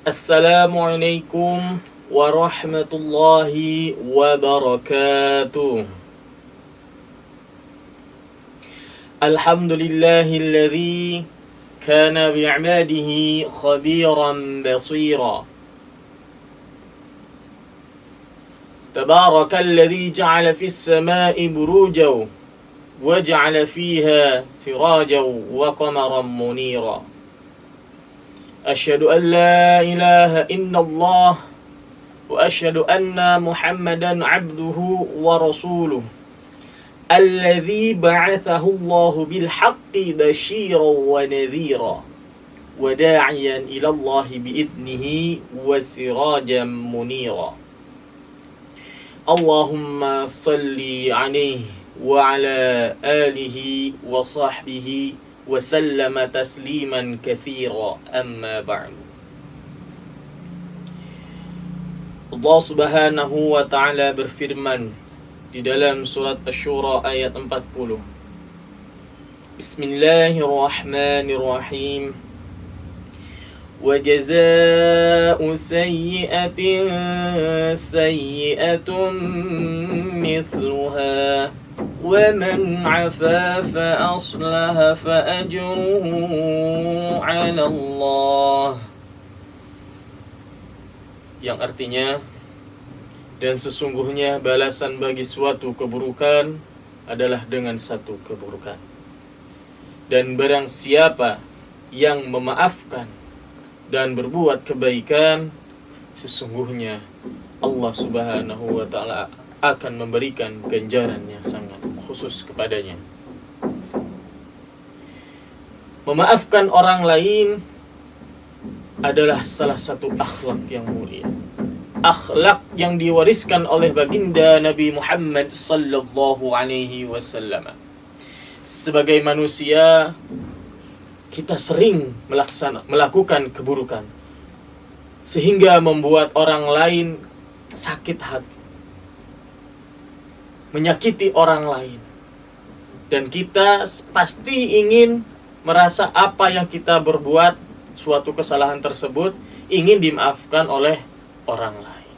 Assalamualaikum warahmatullahi wabarakatuh. Alhamdulillahilladzi kana bi'ibadihi khabiran basira. Tabarakalladzi ja'ala fis sama'i burujan wa ja'ala fiha sirajan wa qamaran munira. Asyhadu an la ilaha illallah wa asyhadu anna Muhammadan abduhu wa rasuluh alladzi ba'athahu Allahu bil haqqi basyiran wa nadhira wa da'iyan ila Allah bi'idnihi wa sirajan munira. Allahumma salli alaihi wa ala alihi wa sahbihi wa sallama tasliman katsira, amma ba'du. Allah Subhanahu wa taala berfirman di dalam surat Asy-Syura ayat 40. Bismillahirrahmanirrahim. Wa jazaa'u sayyi'atin sayyi'atun mithluha وَمَنْ عَفَا فَأَصْلَحَ فَأَجْرُهُ عَلَى اللَّهِ. Yang artinya, dan sesungguhnya balasan bagi suatu keburukan adalah dengan satu keburukan. Dan barang siapa yang memaafkan dan berbuat kebaikan, sesungguhnya Allah Subhanahu wa ta'ala akan memberikan ganjaran yang sangat khusus kepadanya. Memaafkan orang lain adalah salah satu akhlak yang mulia. Akhlak yang diwariskan oleh baginda Nabi Muhammad sallallahu alaihi wasallam. Sebagai manusia, kita sering melakukan keburukan sehingga membuat orang lain sakit hati, menyakiti orang lain, dan kita pasti ingin merasa apa yang kita berbuat, suatu kesalahan tersebut ingin dimaafkan oleh orang lain.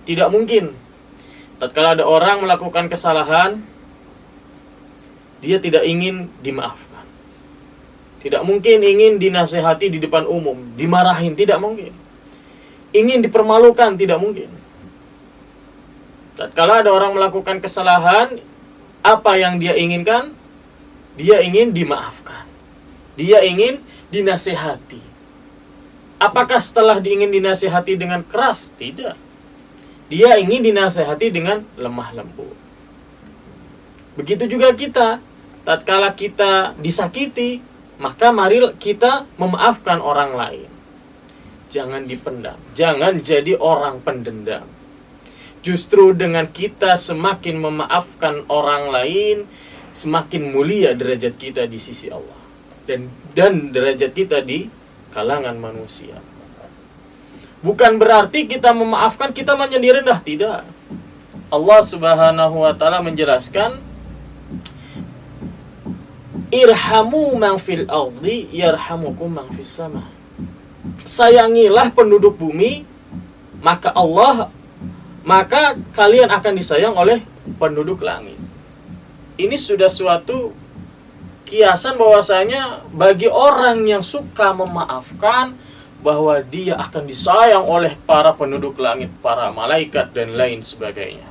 Tidak mungkin tatkala ada orang melakukan kesalahan dia tidak ingin dimaafkan. Tidak mungkin ingin dinasehati di depan umum, dimarahin, tidak mungkin. Ingin dipermalukan, tidak mungkin. Tatkala ada orang melakukan kesalahan, apa yang dia inginkan? Dia ingin dimaafkan. Dia ingin dinasehati. Apakah setelah ingin dinasehati dengan keras? Tidak. Dia ingin dinasehati dengan lemah lembut. Begitu juga kita. Tatkala kita disakiti, maka mari kita memaafkan orang lain. Jangan dipendam. Jangan jadi orang pendendam. Justru dengan kita semakin memaafkan orang lain, semakin mulia derajat kita di sisi Allah. Dan derajat kita di kalangan manusia. Bukan berarti kita memaafkan, kita menjadi rendah. Tidak. Allah Subhanahu wa ta'ala menjelaskan, irhamu man fil ardi yarhamukum man fis sama. Sayangilah penduduk bumi, maka kalian akan disayang oleh penduduk langit. Ini sudah suatu kiasan bahwasanya bagi orang yang suka memaafkan, bahwa dia akan disayang oleh para penduduk langit, para malaikat dan lain sebagainya.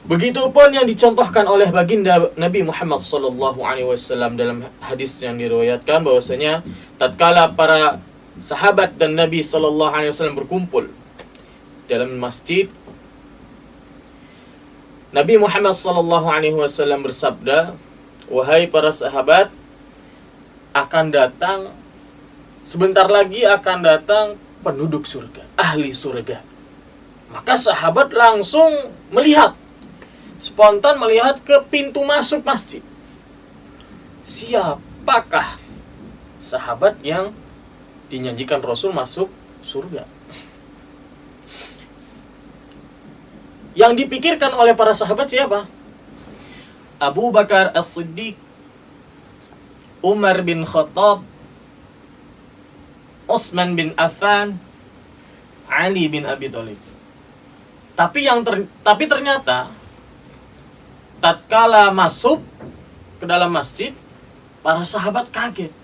Begitupun yang dicontohkan oleh baginda Nabi Muhammad SAW dalam hadis yang diriwayatkan bahwasanya tatkala para sahabat dan Nabi SAW berkumpul dalam masjid, Nabi Muhammad SAW bersabda, wahai para sahabat, sebentar lagi akan datang penduduk surga, ahli surga. Maka sahabat langsung spontan melihat ke pintu masuk masjid. Siapakah sahabat yang dinyanyikan Rasul masuk surga? Yang dipikirkan oleh para sahabat siapa? Abu Bakar As-Siddiq, Umar bin Khattab, Utsman bin Affan, Ali bin Abi Thalib. Tapi ternyata tatkala masuk ke dalam masjid, para sahabat kaget.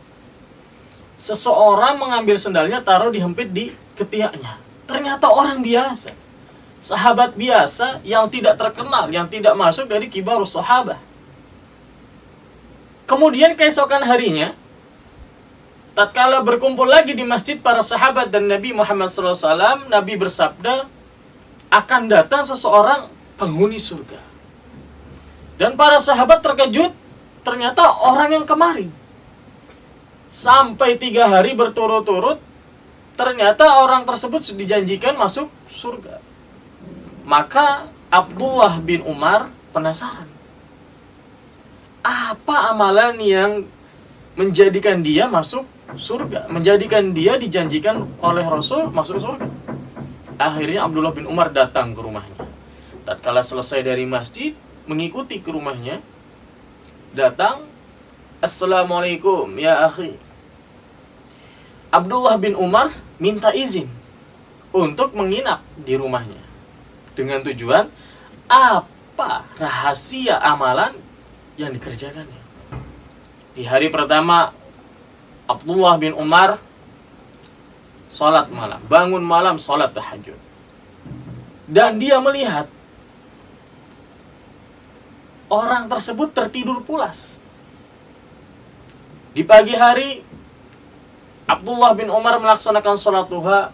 Seseorang mengambil sendalnya, taruh dihempit di ketiaknya. Ternyata orang biasa, sahabat biasa yang tidak terkenal, yang tidak masuk dari kibarus sahabah. Kemudian keesokan harinya, tatkala berkumpul lagi di masjid para sahabat dan Nabi Muhammad SAW, Nabi bersabda, akan datang seseorang penghuni surga. Dan para sahabat terkejut, ternyata orang yang kemarin. Sampai 3 hari berturut-turut, ternyata orang tersebut dijanjikan masuk surga. Maka Abdullah bin Umar penasaran. Apa amalan yang menjadikan dia masuk surga? Menjadikan dia dijanjikan oleh Rasul masuk surga? Akhirnya Abdullah bin Umar datang ke rumahnya. Tatkala selesai dari masjid, mengikuti ke rumahnya, datang, Assalamualaikum ya akhi. Abdullah bin Umar minta izin untuk menginap di rumahnya. Dengan tujuan, apa rahasia amalan yang dikerjakannya. Di hari pertama, Abdullah bin Umar salat malam, bangun malam salat tahajud. Dan dia melihat orang tersebut tertidur pulas. Di pagi hari, Abdullah bin Umar melaksanakan sholat duha,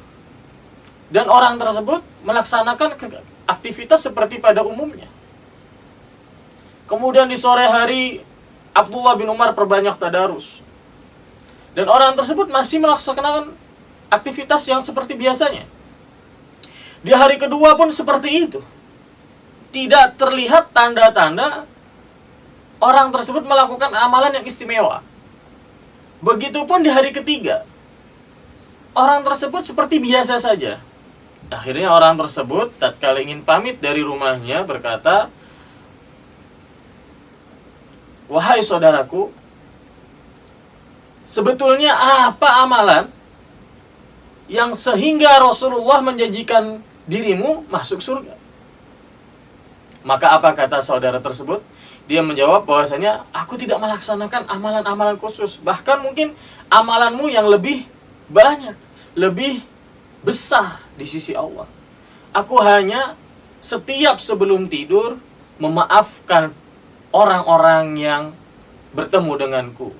dan orang tersebut melaksanakan aktivitas seperti pada umumnya. Kemudian di sore hari, Abdullah bin Umar perbanyak tadarus, dan orang tersebut masih melaksanakan aktivitas yang seperti biasanya. Di hari kedua pun seperti itu. Tidak terlihat tanda-tanda orang tersebut melakukan amalan yang istimewa. Begitupun di hari ketiga, orang tersebut seperti biasa saja. Akhirnya orang tersebut tatkala ingin pamit dari rumahnya berkata, wahai saudaraku, sebetulnya apa amalan yang sehingga Rasulullah menjanjikan dirimu masuk surga? Maka apa kata saudara tersebut? Dia menjawab bahwasanya aku tidak melaksanakan amalan-amalan khusus. Bahkan mungkin amalanmu yang lebih banyak, lebih besar di sisi Allah. Aku hanya setiap sebelum tidur memaafkan orang-orang yang bertemu denganku,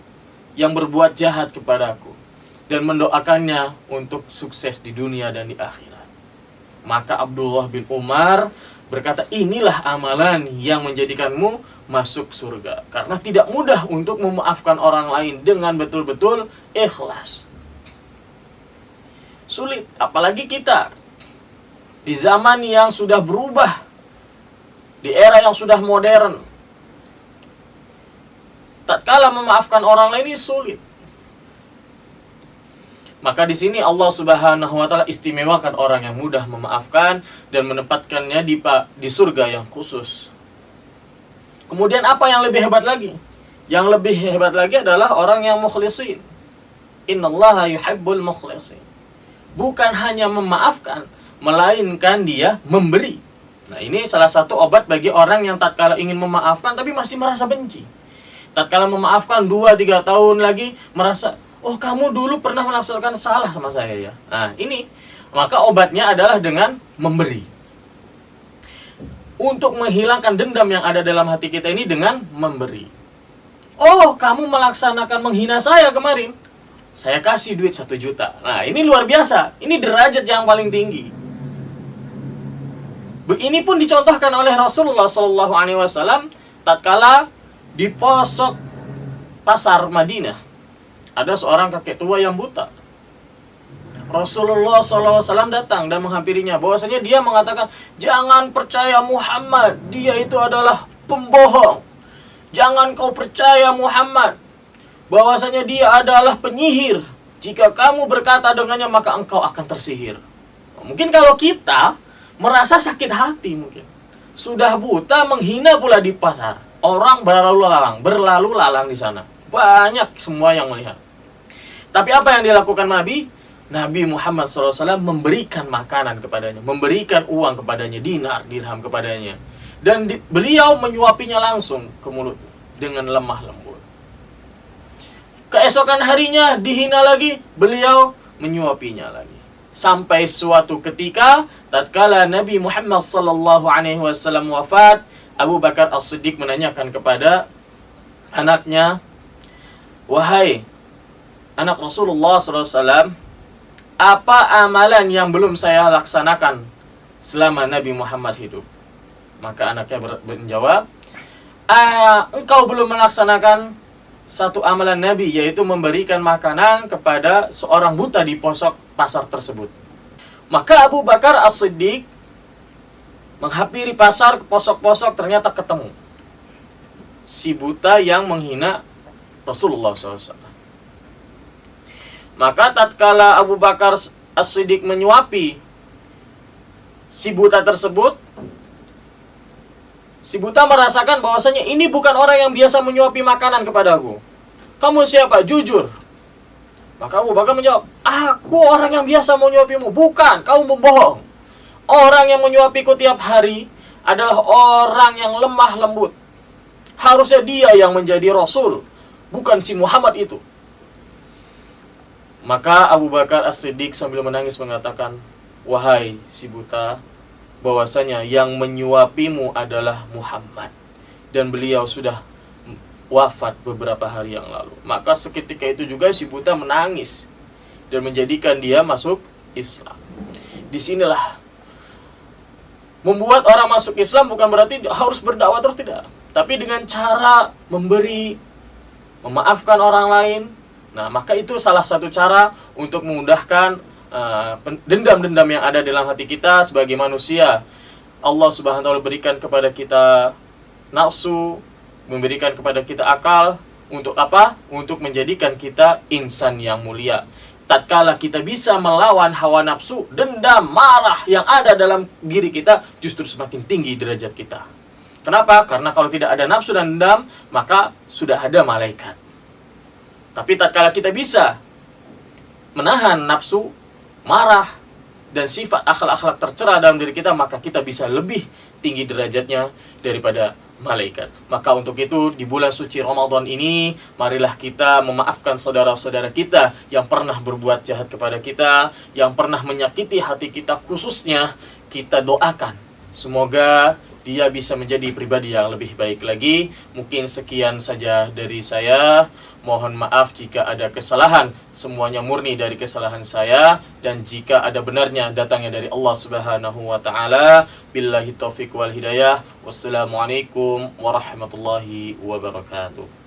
yang berbuat jahat kepadaku, dan mendoakannya untuk sukses di dunia dan di akhirat. Maka Abdullah bin Umar berkata, inilah amalan yang menjadikanmu masuk surga. Karena tidak mudah untuk memaafkan orang lain dengan betul-betul ikhlas. Sulit, apalagi kita di zaman yang sudah berubah, di era yang sudah modern. Tatkala memaafkan orang lain ini sulit. Maka di sini Allah Subhanahu wa taala istimewakan orang yang mudah memaafkan dan menempatkannya di surga yang khusus. Kemudian apa yang lebih hebat lagi? Yang lebih hebat lagi adalah orang yang mukhlisin. Innallaha yuhibbul mukhlisin. Bukan hanya memaafkan, melainkan dia memberi. Nah, ini salah satu obat bagi orang yang tatkala ingin memaafkan tapi masih merasa benci. Tatkala memaafkan 2-3 tahun lagi merasa, oh kamu dulu pernah melaksanakan salah sama saya ya. Nah ini, maka obatnya adalah dengan memberi. Untuk menghilangkan dendam yang ada dalam hati kita ini dengan memberi. Oh kamu melaksanakan menghina saya kemarin, saya kasih duit 1 juta. Nah ini luar biasa, ini derajat yang paling tinggi. Ini pun dicontohkan oleh Rasulullah SAW tatkala di posok pasar Madinah ada seorang kakek tua yang buta. Rasulullah SAW datang dan menghampirinya. Bahwasanya dia mengatakan, jangan percaya Muhammad, dia itu adalah pembohong. Jangan kau percaya Muhammad, bahwasanya dia adalah penyihir. Jika kamu berkata dengannya, maka engkau akan tersihir. Mungkin kalau kita merasa sakit hati, mungkin sudah buta menghina pula di pasar. Orang berlalu lalang di sana. Banyak semua yang melihat. Tapi apa yang dilakukan Nabi? Nabi Muhammad SAW memberikan makanan kepadanya, memberikan uang kepadanya, dinar, dirham kepadanya. Dan beliau menyuapinya langsung ke mulutnya dengan lemah lembut. Keesokan harinya dihina lagi, beliau menyuapinya lagi. Sampai suatu ketika, tatkala Nabi Muhammad SAW wafat, Abu Bakar As-Siddiq menanyakan kepada anaknya, "Wahai anak Rasulullah SAW, apa amalan yang belum saya laksanakan selama Nabi Muhammad hidup?" Maka anaknya menjawab, "Engkau belum melaksanakan satu amalan Nabi, yaitu memberikan makanan kepada seorang buta di posok pasar tersebut." Maka Abu Bakar As-Siddiq menghampiri pasar, ke posok-posok, ternyata ketemu si buta yang menghina Rasulullah SAW. Maka tatkala Abu Bakar As-Siddiq menyuapi si buta tersebut, si buta merasakan bahwasanya ini bukan orang yang biasa menyuapi makanan kepadaku. "Kamu siapa? Jujur." Maka Abu Bakar menjawab, "Aku orang yang biasa menyuapimu." "Bukan, kamu membohong. Orang yang menyuapiku tiap hari adalah orang yang lemah lembut. Harusnya dia yang menjadi Rasul, bukan si Muhammad itu." Maka Abu Bakar As-Siddiq sambil menangis mengatakan, "Wahai si buta, bahwasanya yang menyuapimu adalah Muhammad, dan beliau sudah wafat beberapa hari yang lalu." Maka seketika itu juga si buta menangis dan menjadikan dia masuk Islam. Disinilah membuat orang masuk Islam bukan berarti harus berdakwah terus, tidak, tapi dengan cara memberi, memaafkan orang lain. Nah, maka itu salah satu cara untuk memudahkan dendam-dendam yang ada dalam hati kita sebagai manusia. Allah Subhanahu wa taala berikan kepada kita nafsu, memberikan kepada kita akal, untuk apa? Untuk menjadikan kita insan yang mulia. Tatkala kita bisa melawan hawa nafsu, dendam, marah yang ada dalam diri kita justru semakin tinggi derajat kita. Kenapa? Karena kalau tidak ada nafsu dan dendam, maka sudah ada malaikat. Tapi tatkala kita bisa menahan nafsu, marah, dan sifat akhlak-akhlak tercela dalam diri kita, maka kita bisa lebih tinggi derajatnya daripada malaikat. Maka untuk itu, di bulan suci Ramadan ini, marilah kita memaafkan saudara-saudara kita yang pernah berbuat jahat kepada kita, yang pernah menyakiti hati kita, khususnya kita doakan semoga dia bisa menjadi pribadi yang lebih baik lagi. Mungkin sekian saja dari saya. Mohon maaf jika ada kesalahan. Semuanya murni dari kesalahan saya. Dan jika ada benarnya, datangnya dari Allah Subhanahu wa ta'ala. Billahi taufiq wal hidayah. Wassalamualaikum warahmatullahi wabarakatuh.